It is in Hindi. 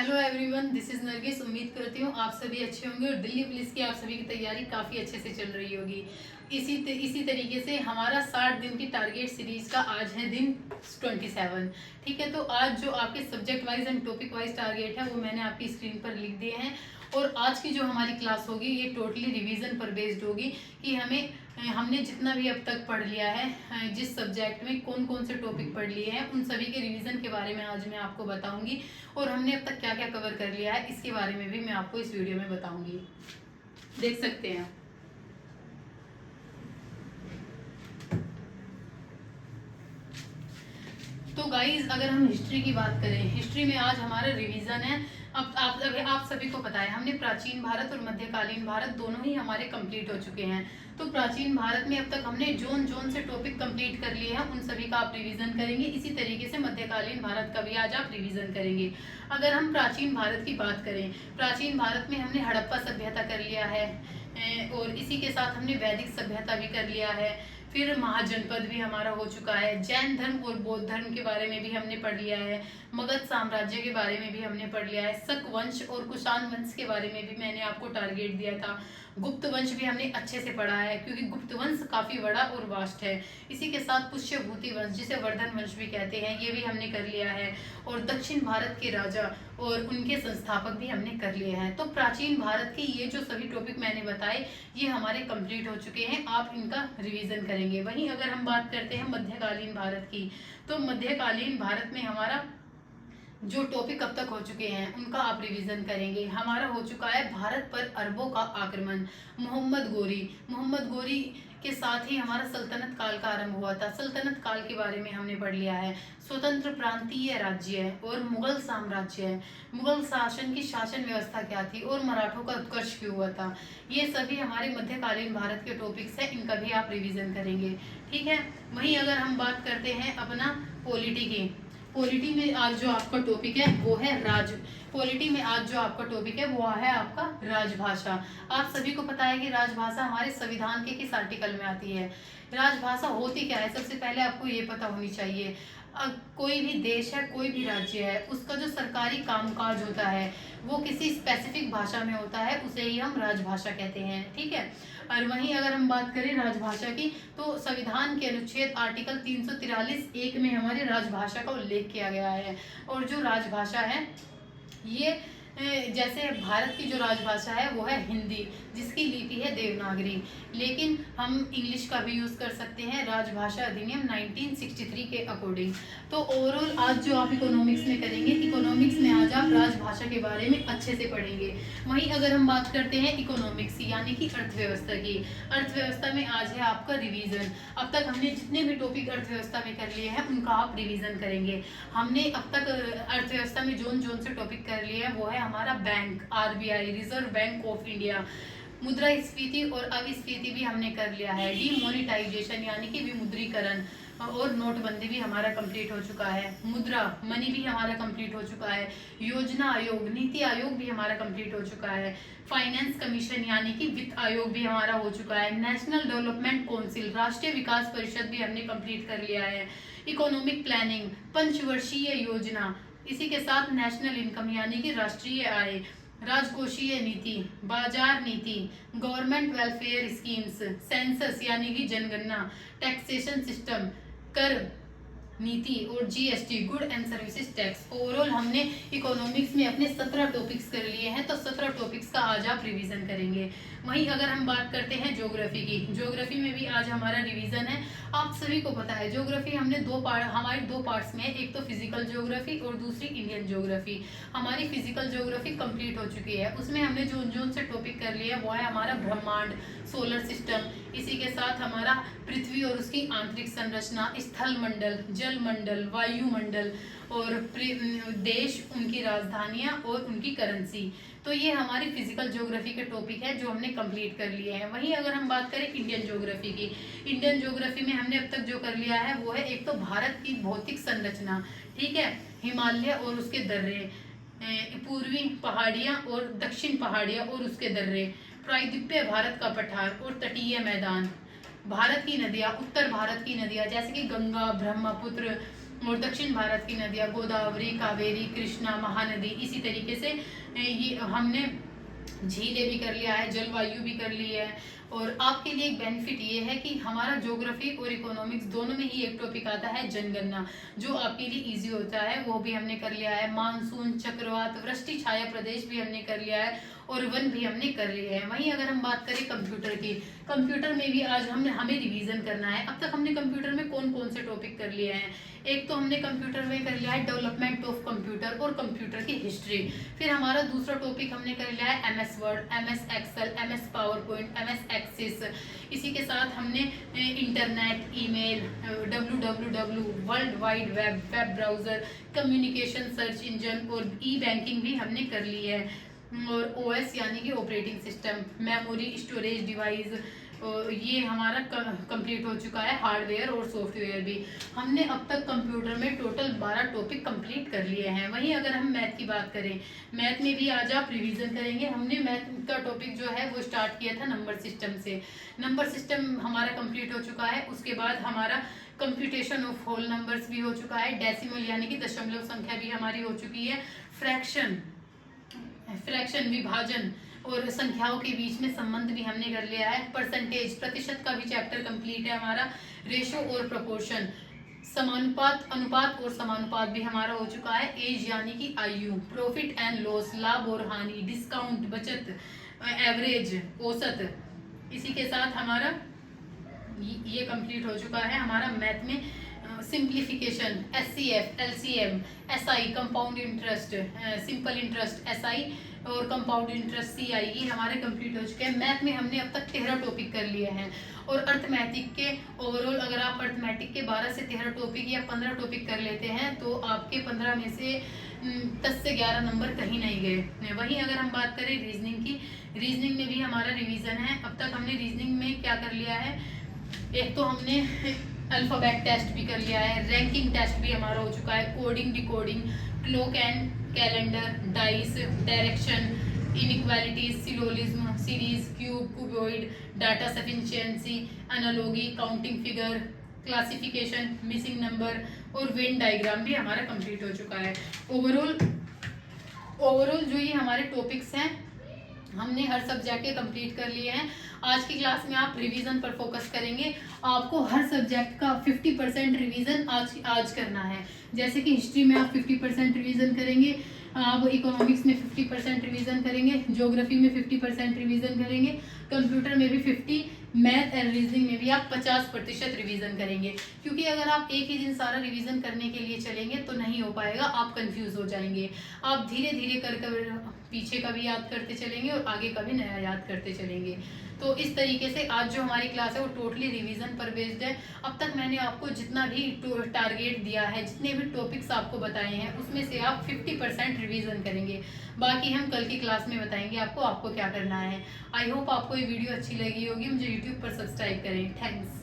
Hello everyone, this is Nargis. उम्मीद करती हूँ आप सभी अच्छे होंगे और दिल्ली पुलिस की आप सभी की तैयारी काफ़ी अच्छे से चल रही होगी। इसी तरीके से हमारा 60 दिन की टारगेट सीरीज का आज है दिन 27। ठीक है, तो आज जो आपके subject wise and topic wise target है वो मैंने आपकी स्क्रीन पर लिख दिए हैं। और आज की जो हमारी क्लास होगी ये टोटली रिवीजन पर बेस्ड होगी कि हमने जितना भी अब तक पढ़ लिया है, जिस सब्जेक्ट में कौन कौन से टॉपिक पढ़ लिए हैं, उन सभी के रिवीजन के बारे में आज मैं आपको बताऊंगी। और हमने अब तक क्या क्या कवर कर लिया है इसके बारे में भी मैं आपको इस वीडियो में बताऊंगी। देख सकते हैं। तो गाइज, अगर हम हिस्ट्री की बात करें, हिस्ट्री में आज हमारा रिवीजन है। अब आप सभी को पता है हमने प्राचीन भारत और मध्यकालीन भारत दोनों ही हमारे कंप्लीट हो चुके हैं। तो प्राचीन भारत में अब तक हमने जोन जोन से टॉपिक कंप्लीट कर लिए हैं, उन सभी का आप रिवीजन करेंगे। इसी तरीके से मध्यकालीन भारत का भी आज आप रिवीजन करेंगे। अगर हम प्राचीन भारत की बात करें, प्राचीन भारत में हमने हड़प्पा सभ्यता कर लिया है और इसी के साथ हमने वैदिक सभ्यता भी कर लिया है। फिर महाजनपद भी हमारा हो चुका है। जैन धर्म और बौद्ध धर्म के बारे में भी हमने पढ़ लिया है। मगध साम्राज्य के बारे में भी हमने पढ़ लिया है। शक वंश और कुषाण वंश के बारे में भी मैंने आपको टारगेट दिया था। गुप्त वंश भी हमने अच्छे से पढ़ा है क्योंकि गुप्त वंश काफी बड़ा और वास्ट है। इसी के साथ पुष्यभूति वंश, जिसे वर्धन वंश भी कहते हैं, ये भी हमने कर लिया है। और दक्षिण भारत के राजा और उनके संस्थापक भी हमने कर लिए हैं। तो प्राचीन भारत के ये जो सभी टॉपिक मैंने बताए ये हमारे कंप्लीट हो चुके हैं। आप इनका रिवीजन करेंगे। वहीं अगर हम बात करते हैं मध्यकालीन भारत की, तो मध्यकालीन भारत में हमारा जो टॉपिक अब तक हो चुके हैं उनका आप रिवीजन करेंगे। हमारा हो चुका है भारत पर अरबों का आक्रमण, मोहम्मद गोरी के साथ ही हमारा सल्तनत काल का आरंभ हुआ था। सल्तनत काल के बारे में हमने पढ़ लिया है। स्वतंत्र प्रांतीय राज्य और मुगल साम्राज्य, मुगल शासन की शासन व्यवस्था क्या थी और मराठों का उत्कर्ष क्यों हुआ था, ये सभी हमारे मध्यकालीन भारत के टॉपिक्स हैं। इनका भी आप रिवीजन करेंगे। ठीक है। वहीं अगर हम बात करते हैं अपना पॉलिटी की, पॉलिटी में आज जो आपका टॉपिक है वो है पॉलिटी में आज जो आपका टॉपिक है वो है आपका राजभाषा। आप सभी को पता है कि राजभाषा हमारे संविधान के किस आर्टिकल में आती है। राजभाषा होती क्या है, सबसे पहले आपको ये पता होनी चाहिए। कोई भी देश है, कोई भी राज्य है, उसका जो सरकारी कामकाज होता है वो किसी स्पेसिफिक भाषा में होता है, उसे ही हम राजभाषा कहते हैं। ठीक है। और वहीं अगर हम बात करें राजभाषा की, तो संविधान के अनुच्छेद आर्टिकल 343(1) में हमारी राजभाषा का उल्लेख किया गया है। और जो राजभाषा है ये जैसे भारत की जो राजभाषा है वो है हिंदी, जिसकी लिपि है देवनागरी, लेकिन हम इंग्लिश का भी यूज कर सकते हैं राजभाषा अधिनियम 1963 के अकॉर्डिंग। तो ओवरऑल आज जो आप इकोनॉमिक्स में करेंगे, इकोनॉमिक्स में आज आप राजभाषा के बारे में अच्छे से पढ़ेंगे। वहीं अगर हम बात करते हैं इकोनॉमिक्स यानी कि अर्थव्यवस्था की, अर्थव्यवस्था में आज है आपका रिवीजन। अब तक हमने जितने भी टॉपिक अर्थव्यवस्था में कर लिए हैं उनका आप रिवीजन करेंगे। हमने अब तक अर्थव्यवस्था में जोन जोन से टॉपिक कर लिए हैं वो है हमारा bank, RBI, reserve bank of India, मुद्रास्फीति और अविस्फीति भी हमने कर लिया है। डीमोनेटाइजेशन यानी कि विमुद्रीकरण और नोटबंदी भी हमारा कंप्लीट हो चुका है। मुद्रा मनी भी हमारा कंप्लीट हो चुका है। योजना आयोग, नीति आयोग भी हमारा कंप्लीट हो चुका है। फाइनेंस कमीशन यानी कि वित्त आयोग भी हमारा हो चुका है। नेशनल डेवलपमेंट काउंसिल, राष्ट्रीय विकास परिषद भी हमने कंप्लीट कर लिया है। इकोनॉमिक प्लानिंग, पंचवर्षीय योजना, इसी के साथ नेशनल इनकम यानी कि राष्ट्रीय आय, राजकोषीय नीति, बाजार नीति, गवर्नमेंट वेलफेयर स्कीम्स, सेंसस यानी कि जनगणना, टैक्सेशन सिस्टम, कर नीति और GST, good and services tax. Overall हमने इकोनॉमिक्स में अपने 17 टॉपिक्स कर लिए हैं। तो 17 टॉपिक्स का आज आप रिवीजन करेंगे। वहीं अगर हम बात करते हैं ज्योग्राफी की, ज्योग्राफी में भी आज हमारा रिवीजन है। आप सभी को पता है ज्योग्राफी हमने हमारे दो पार्ट्स में है, एक तो फिजिकल ज्योग्राफी और दूसरी इंडियन ज्योग्राफी। हमारी फिजिकल ज्योग्राफी कंप्लीट हो चुकी है, उसमें हमने जो जोन से टॉपिक कर लिया वो है हमारा ब्रह्मांड, सोलर सिस्टम, इसी के साथ हमारा पृथ्वी और उसकी आंतरिक संरचना, स्थल मंडल, जल मंडल, वायुमंडल और देश, उनकी राजधानियां और उनकी करेंसी। तो ये हमारी फिजिकल ज्योग्राफी के टॉपिक है जो हमने कंप्लीट कर लिए हैं। वहीं अगर हम बात करें इंडियन ज्योग्राफी की, इंडियन ज्योग्राफी में हमने अब तक जो कर लिया है वो है एक तो भारत की भौतिक संरचना, ठीक है, हिमालय और उसके दर्रे, पूर्वी पहाड़ियां और दक्षिण पहाड़ियां और उसके दर्रे, प्रायद्वीपीय भारत का पठार और तटीय मैदान, भारत की नदियां, उत्तर भारत की नदियां जैसे कि गंगा, ब्रह्मपुत्र, और दक्षिण भारत की नदियाँ गोदावरी, कावेरी, कृष्णा, महानदी, इसी तरीके से ये हमने झीलें भी कर लिया है, जलवायु भी कर ली है। और आपके लिए एक बेनिफिट ये है कि हमारा ज्योग्राफी और इकोनॉमिक्स दोनों में ही एक टॉपिक आता है जनगणना, जो आपके लिए इजी होता है, वो भी हमने कर लिया है। मानसून, चक्रवात, वृष्टि छाया प्रदेश भी हमने कर लिया है और वन भी हमने कर लिए हैं। वहीं अगर हम बात करें कंप्यूटर की, कंप्यूटर में भी आज हमें रिवीजन करना है। अब तक हमने कंप्यूटर में कौन कौन से टॉपिक कर लिए हैं? एक तो हमने कंप्यूटर में कर लिया है डेवलपमेंट ऑफ कंप्यूटर और कंप्यूटर की हिस्ट्री। फिर हमारा दूसरा टॉपिक हमने कर लिया है MS Word, MS Excel, MS PowerPoint, MS Access. इसी के साथ हमने internet, email, www, world wide web, web browser, communication search engine और ई बैंकिंग भी हमने कर ली है। और ओएस यानी कि operating system, memory, storage device, ये हमारा कंप्लीट हो चुका है। हार्डवेयर और सॉफ्टवेयर भी हमने अब तक कंप्यूटर में टोटल 12 टॉपिक कंप्लीट कर लिए हैं। वहीं अगर हम मैथ की बात करें, मैथ में भी आज आप रिवीजन करेंगे। हमने मैथ का टॉपिक जो है वो स्टार्ट किया था नंबर सिस्टम से। नंबर सिस्टम हमारा कंप्लीट हो चुका है। उसके बाद हमारा कंप्यूटेशन ऑफ होल नंबर्स भी हो चुका है। डेसिमल यानी कि दशमलव संख्या भी हमारी हो चुकी है। फ्रैक्शन विभाजन और संख्याओं के बीच में संबंध भी हमने कर लिया है। परसेंटेज, प्रतिशत का भी चैप्टर कंप्लीट है हमारा। रेशो और प्रोपोर्शन, समानुपात, अनुपात और समानुपात भी हमारा हो चुका है। एज यानी कि आयु, प्रॉफिट एंड लॉस, लाभ और हानि, डिस्काउंट, बचत, एवरेज, औसत। इसी के साथ हमारा ये कंप्लीट हो चुका है। हमारा मैथ में simplification, HCF, LCM, SI, compound interest, simple interest, SI और कंपाउंड इंटरेस्ट, सीआई, ये हमारे कंप्लीट हो चुके हैं। मैथ में हमने अब तक 13 टॉपिक कर लिए हैं। और अर्थमैटिक के ओवरऑल अगर आप अर्थमैटिक के 12 से 13 टॉपिक या 15 टॉपिक कर लेते हैं तो आपके 15 में से 10 से 11 नंबर कहीं नहीं गए। वहीं अगर हम बात करें रीजनिंग की, रीजनिंग में भी हमारा रिवीजन है। अब तक हमने रीजनिंग में क्या कर लिया है, एक तो हमने अल्फाबेट टेस्ट भी कर लिया है, रैंकिंग टेस्ट भी हमारा हो चुका है, coding, decoding, clock and calendar, dice, direction, inequalities, syllogism, series, cube, cuboid, data sufficiency, analogy, counting figure, classification, missing number और वेन डायग्राम भी हमारा कंप्लीट हो चुका है। ओवरऑल जो ये हमारे टॉपिक्स हैं हमने हर सब्जेक्ट के कंप्लीट कर लिए हैं। आज की क्लास में आप रिवीजन पर फोकस करेंगे। आपको हर सब्जेक्ट का 50% रिवीजन आज करना है। जैसे कि हिस्ट्री में आप 50% रिवीजन करेंगे, आप इकोनॉमिक्स में 50% रिवीजन करेंगे, ज्योग्राफी में 50% रिवीजन करेंगे, कंप्यूटर में भी 50, मैथ एंड रीजनिंग में भी आप 50% रिवीजन करेंगे। क्योंकि अगर आप एक ही दिन सारा रिवीजन करने के लिए चलेंगे तो नहीं हो पाएगा, आप कंफ्यूज हो जाएंगे। आप धीरे धीरे कर पीछे का भी याद करते चलेंगे और आगे का भी नया याद करते चलेंगे। तो इस तरीके से आज जो हमारी क्लास है वो टोटली रिवीजन पर बेस्ड है। अब तक मैंने आपको जितना भी टारगेट दिया है, जितने भी टॉपिक्स आपको बताए हैं, उसमें से आप 50% रिवीजन करेंगे। बाकी हम कल की क्लास में बताएंगे आपको क्या करना है। आई होप आपको ये वीडियो अच्छी लगी होगी। मुझे यूट्यूब पर सब्सक्राइब करें। थैंक्स।